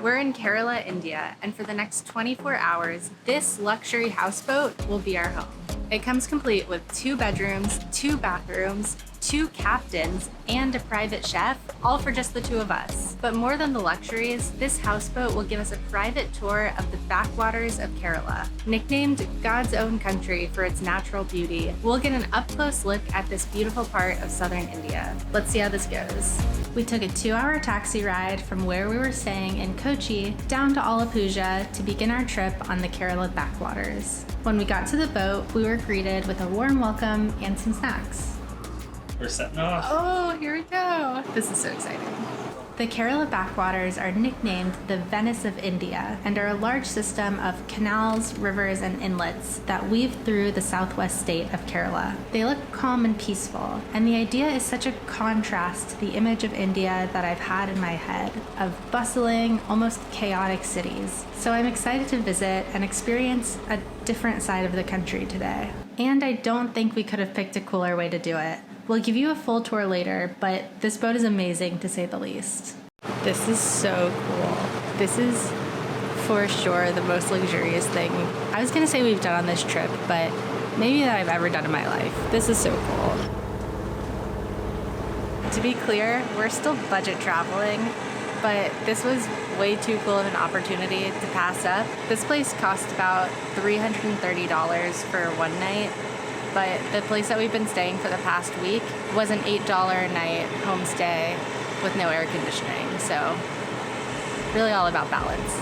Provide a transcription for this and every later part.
We're in Kerala, India, and for the next 24 hours, this luxury houseboat will be our home. It comes complete with 2 bedrooms, 2 bathrooms, 2 captains, and a private chef, all for just the 2 of us. But more than the luxuries, this houseboat will give us a private tour of the backwaters of Kerala. Nicknamed God's own country for its natural beauty, we'll get an up-close look at this beautiful part of southern India. Let's see how this goes. We took a 2-hour taxi ride from where we were staying in Kochi down to Alappuzha to begin our trip on the Kerala backwaters. When we got to the boat, we were greeted with a warm welcome and some snacks. We're setting off. Oh, here we go. This is so exciting. The Kerala backwaters are nicknamed the Venice of India and are a large system of canals, rivers, and inlets that weave through the southwest state of Kerala. They look calm and peaceful, and the idea is such a contrast to the image of India that I've had in my head of bustling, almost chaotic cities. So I'm excited to visit and experience a different side of the country today. And I don't think we could have picked a cooler way to do it. We'll give you a full tour later, but this boat is amazing to say the least. This is so cool. This is for sure the most luxurious thing I was gonna say we've done on this trip, but maybe that I've ever done in my life. This is so cool. To be clear, we're still budget traveling, but this was way too cool of an opportunity to pass up. This place cost about $330 for one night. But the place that we've been staying for the past week was an $8 a night homestay with no air conditioning. So really all about balance.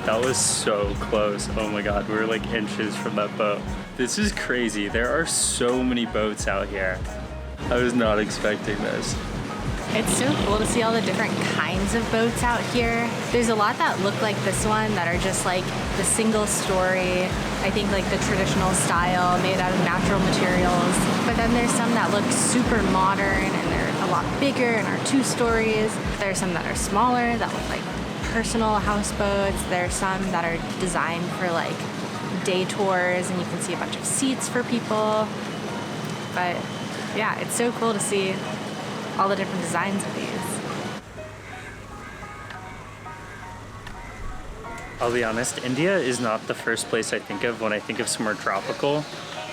That was so close. Oh my God, we were like inches from that boat. This is crazy. There are so many boats out here. I was not expecting this. It's so cool to see all the different kinds of boats out here. There's a lot that look like this one that are just like the single story, I think like the traditional style made out of natural materials. But then there's some that look super modern and they're a lot bigger and are 2 stories. There's some that are smaller that look like personal houseboats. There's some that are designed for like day tours and you can see a bunch of seats for people. But yeah, it's so cool to see all the different designs of these. I'll be honest, India is not the first place I think of when I think of somewhere tropical,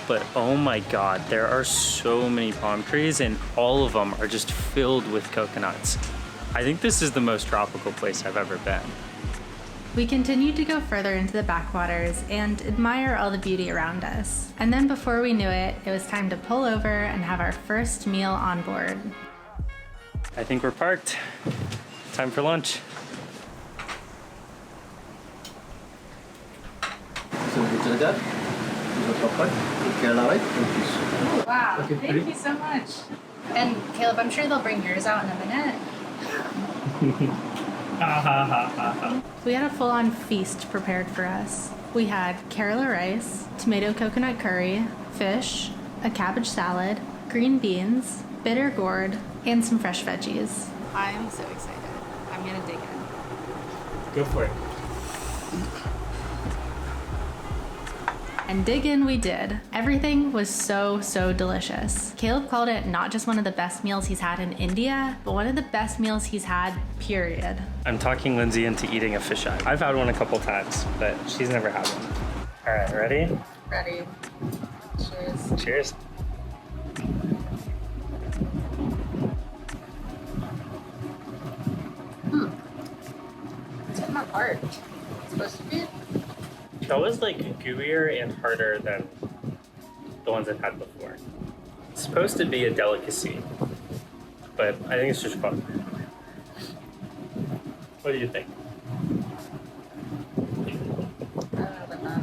but oh my God, there are so many palm trees and all of them are just filled with coconuts. I think this is the most tropical place I've ever been. We continued to go further into the backwaters and admire all the beauty around us. And then before we knew it, it was time to pull over and have our first meal on board. I think we're parked. Time for lunch. Oh, wow, thank you so much. And Caleb, I'm sure they'll bring yours out in a minute. We had a full-on feast prepared for us. We had Kerala rice, tomato coconut curry, fish, a cabbage salad, green beans, bitter gourd, and some fresh veggies. I'm so excited. I'm gonna dig in. Go for it. And dig in we did. Everything was so delicious. Caleb called it not just one of the best meals he's had in India, but one of the best meals he's had, period. I'm talking Lindsay into eating a fisheye. I've had one a couple times, but she's never had one. All right, ready? Ready. Cheers. Cheers. It's not hard. It's supposed to be. That was like gooier and harder than the ones I've had before. It's supposed to be a delicacy, but I think it's just fun. What do you think? I don't know about that.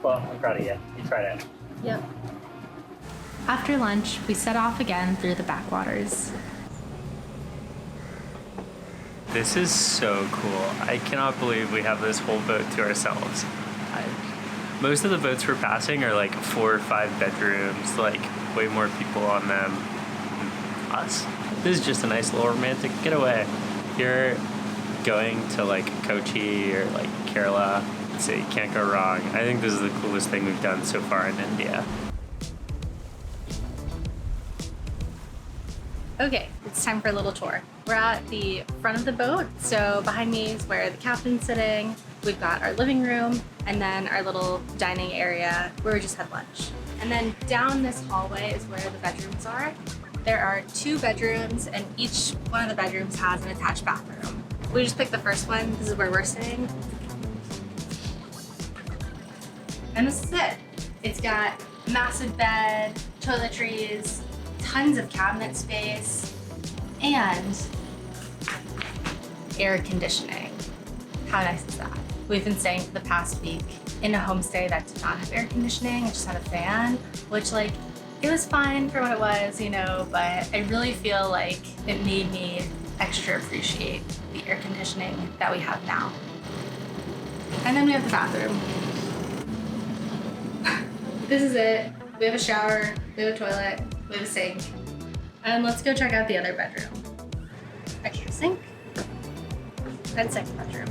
Well, I'm proud of you. You tried it. Yep. After lunch, we set off again through the backwaters. This is so cool. I cannot believe we have this whole boat to ourselves. Most of the boats we're passing are like 4 or 5 bedrooms, like way more people on them than us. This is just a nice little romantic getaway. If you're going to like Kochi or like Kerala, So you can't go wrong. I think this is the coolest thing we've done so far in India. Okay, it's time for a little tour. We're at the front of the boat, so behind me is where the captain's sitting. We've got our living room, and then our little dining area where we just had lunch. And then down this hallway is where the bedrooms are. There are 2 bedrooms, and each one of the bedrooms has an attached bathroom. We just picked the first one. This is where we're staying. And this is it. It's got massive bed, toiletries, tons of cabinet space, and air conditioning. How nice is that? We've been staying for the past week in a homestay that did not have air conditioning. It just had a fan, which like, it was fine for what it was, you know, but I really feel like it made me extra appreciate the air conditioning that we have now. And then we have the bathroom. This is it. We have a shower, we have a toilet, we have a sink. And let's go check out the other bedroom. Extra sink and second bedroom.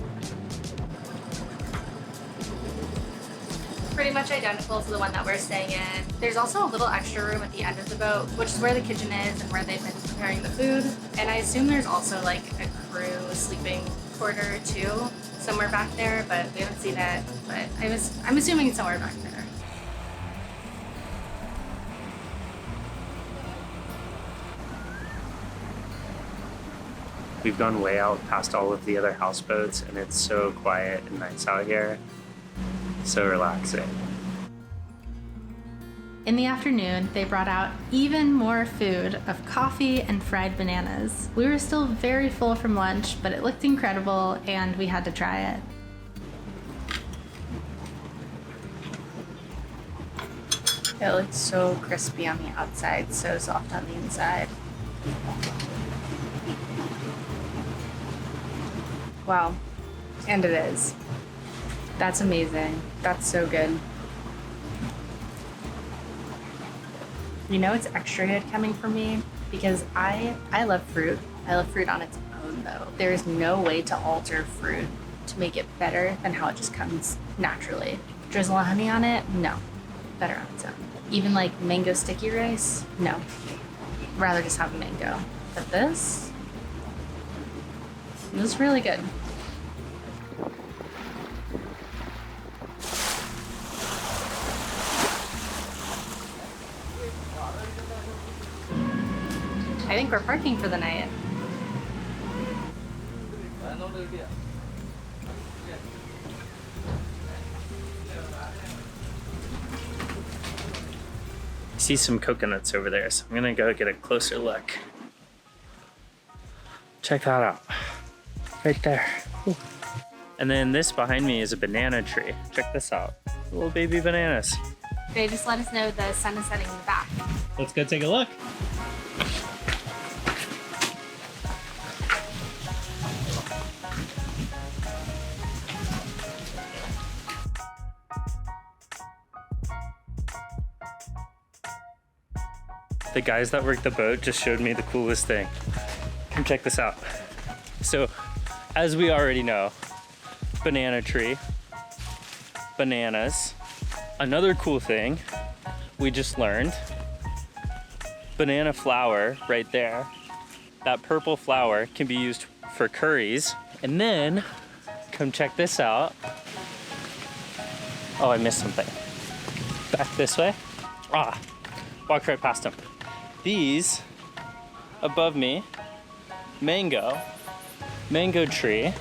Pretty much identical to the one that we're staying in. There's also a little extra room at the end of the boat, which is where the kitchen is and where they've been preparing the food. And I assume there's also like a crew sleeping quarter too, somewhere back there, but we haven't seen it. But I'm assuming it's somewhere back there. We've gone way out past all of the other houseboats, and it's so quiet and nice out here. So relaxing. In the afternoon, they brought out even more food of coffee and fried bananas. We were still very full from lunch, but it looked incredible and we had to try it. It looked so crispy on the outside, so soft on the inside. Wow, and it is. That's amazing. That's so good. You know it's extra good coming from me because I love fruit. I love fruit on its own though. There is no way to alter fruit to make it better than how it just comes naturally. Drizzle of honey on it? No. Better on its own. Even like mango sticky rice? No. Rather just have a mango. But this is really good. I think we're parking for the night. I see some coconuts over there, so I'm gonna go get a closer look. Check that out. Right there. Ooh. And then this behind me is a banana tree. Check this out. Little baby bananas. They just let us know the sun is setting in the back. Let's go take a look. The guys that work the boat just showed me the coolest thing. Come check this out. So, as we already know, banana tree, bananas. Another cool thing we just learned, banana flour right there. That purple flour can be used for curries. And then, come check this out. Oh, I missed something. Back this way. Ah, walked right past them. These, above me, mango tree.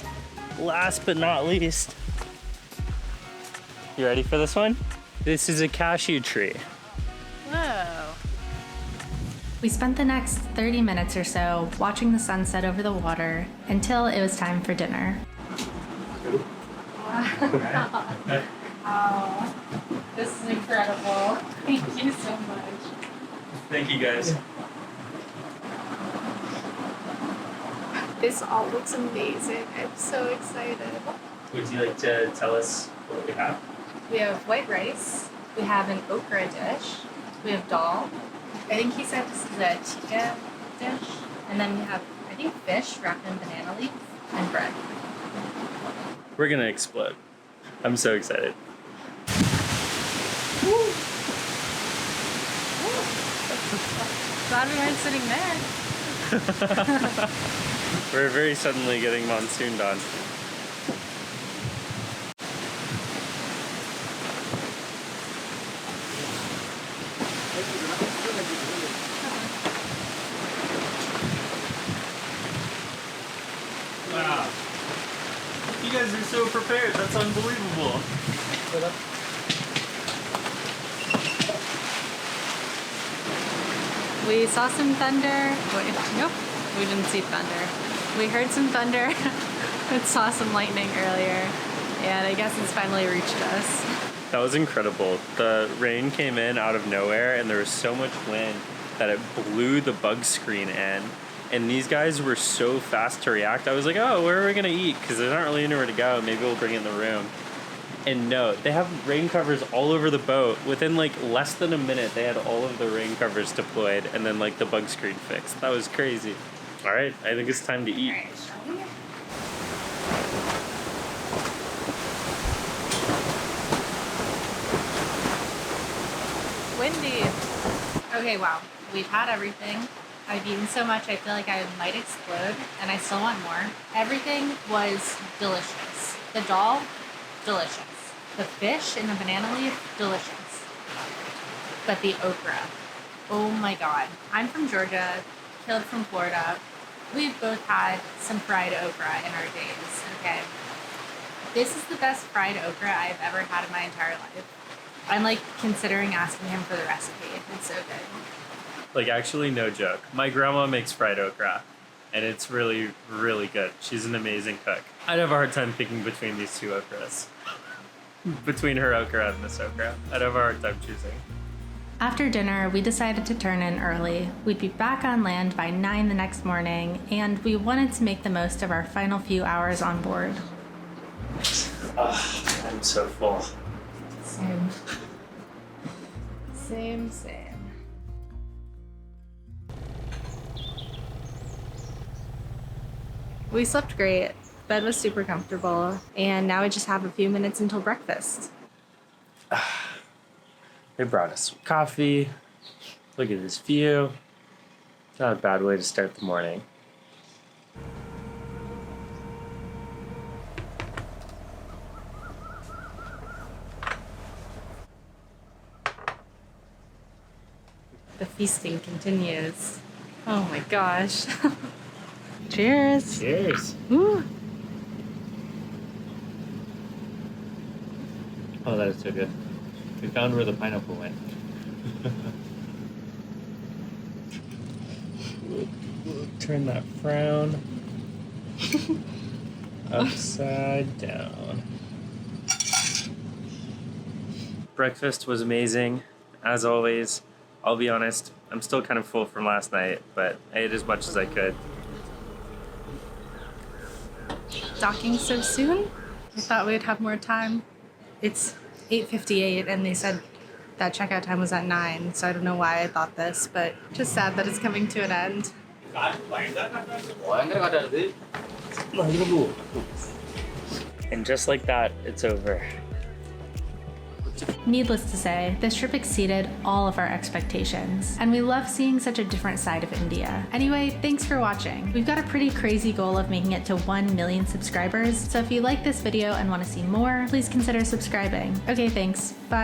Last but not least, you ready for this one? This is a cashew tree. Whoa. We spent the next 30 minutes or so watching the sunset over the water until it was time for dinner. Wow. This is incredible. Thank you so much. Thank you guys. This all looks amazing. I'm so excited. Would you like to tell us what we have? We have white rice. We have an okra dish. We have dal. I think he said this is a tikka dish. And then we have, I think, fish wrapped in banana leaf and bread. We're gonna explode. I'm so excited. Glad we weren't sitting there. We're very suddenly getting monsooned on. Wow. You guys are so prepared. That's unbelievable. We saw some thunder. Wait, nope, we didn't see thunder. We heard some thunder and saw some lightning earlier, and I guess it's finally reached us. That was incredible. The rain came in out of nowhere and there was so much wind that it blew the bug screen in. And these guys were so fast to react. I was like, oh, where are we gonna eat? Because there's not really anywhere to go. Maybe we'll bring it in the room. And no, they have rain covers all over the boat. Within like less than a minute, they had all of the rain covers deployed and then like the bug screen fixed. That was crazy. All right, I think it's time to eat. All right, shall we? Windy. Okay, wow. We've had everything. I've eaten so much, I feel like I might explode, and I still want more. Everything was delicious. The dal, delicious. The fish in the banana leaf, delicious. But the okra, oh my god. I'm from Georgia, Caleb from Florida. We've both had some fried okra in our days, okay? This is the best fried okra I've ever had in my entire life. I'm like considering asking him for the recipe. It's so good. Like actually, no joke. My grandma makes fried okra and it's really, really good. She's an amazing cook. I'd have a hard time picking between these two okras. Between her okra and this okra. I'd have a hard time choosing. After dinner, we decided to turn in early. We'd be back on land by 9 the next morning, and we wanted to make the most of our final few hours on board. I'm so full. Same. Same. We slept great. Bed was super comfortable, and now we just have a few minutes until breakfast. They brought us some coffee. Look at this view. Not a bad way to start the morning. The feasting continues. Oh my gosh. Cheers. Cheers. Woo. Oh, that is so good. We found where the pineapple went. We'll turn that frown upside down. Breakfast was amazing, as always. I'll be honest, I'm still kind of full from last night, but I ate as much as I could. Docking so soon? I thought we'd have more time. It's 8:58 and they said that checkout time was at 9, so I don't know why I thought this, but just sad that it's coming to an end. And just like that, it's over. Needless to say, this trip exceeded all of our expectations, and we love seeing such a different side of India. Anyway, thanks for watching. We've got a pretty crazy goal of making it to 1 million subscribers, so if you like this video and want to see more, please consider subscribing. Okay, thanks. Bye.